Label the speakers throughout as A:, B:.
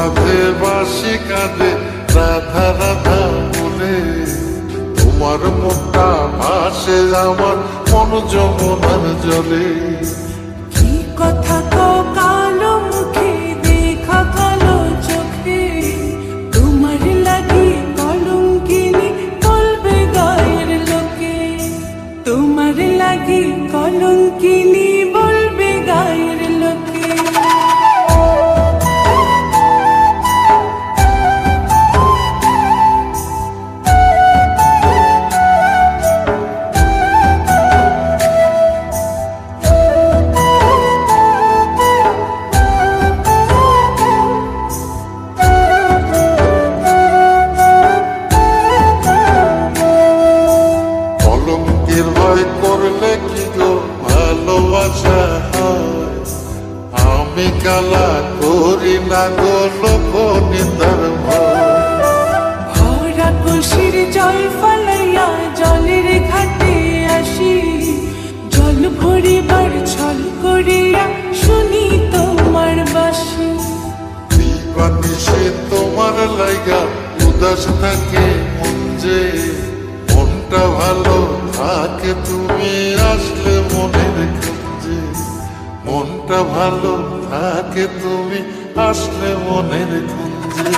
A: রাধে বাঁশি কাঁদে রাধা রাধা বলে, তোমার মুখটা ভাসে আমার মন যমুনার জলে।
B: কি কথা কও কালো মুখে, দেখা কালো চোখে, তোমার লাগি কলঙ্কিনী বলবে গায়ের লোকে, তোমার লাগি কলঙ্কিনী বলবে গায়ের লোকে।
A: কলঙ্কের ভয় করলে কি গো ভালোবাসা হয়? আমি কালা করি না গো লোক নিন্দার ভয়।
B: ভরা কলসির জল ফলাইয়া জলের ঘাটে আসি, জল ভরিবার ছল করিয়া শুনি তোমার বাঁশি।
A: দিবানিশে তোমার লাইগা উদাস থাকে মন যে, মনটা ভালো থাকে তুমি আসলে মনের খুঁজে, মনটা ভালো থাকে তুমি আসলে মনের খুঁজে।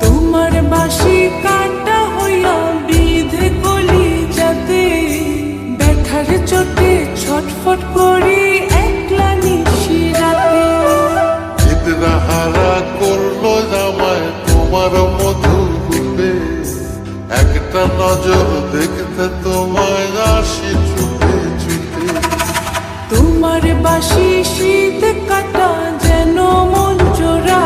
B: তোমার বাঁশি কাটা হইয়া বিধে কলি যাতে, ব্যথার চোটে ছটফট করি একলা নিশি রাতে।
A: চিত্রাহারা করলো জামায় তোমার মধু রূপে, একটা নজর দেখতে তোমায় আসি ছুটে ছুটে।
B: তোমার বাঁশি শীত কাটা যেন মন চোরা,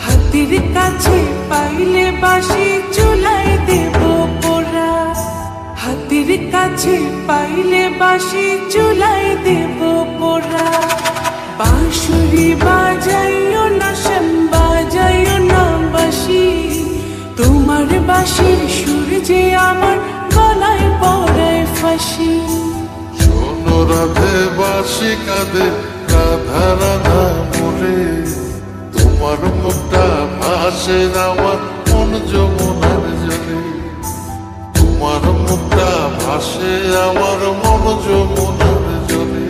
B: হাতের কাছে পাইলে বাঁশি চুলাই দেব পোড়া, হাতের কাছে পাইলে বাঁশি চুলাই দেব পোড়া। বাঁশুরি বাজাইও না শ্যাম, বাজাইও না বাঁশি, তোমার বাঁশির সুর যে আমার গলায় পড়ায় ফাঁসি।
A: শোনো রাধে বাঁশি কাঁদে রাধা রাধা বলে, তোমার মুখটা ভাসে আমার মন যমুনার জলে, তোমার মুখটা ভাসে আমার মন যমুনার জলে,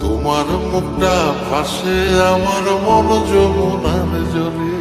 A: তোমার মুখটা ভাসে আমার মন যমুনার জলে।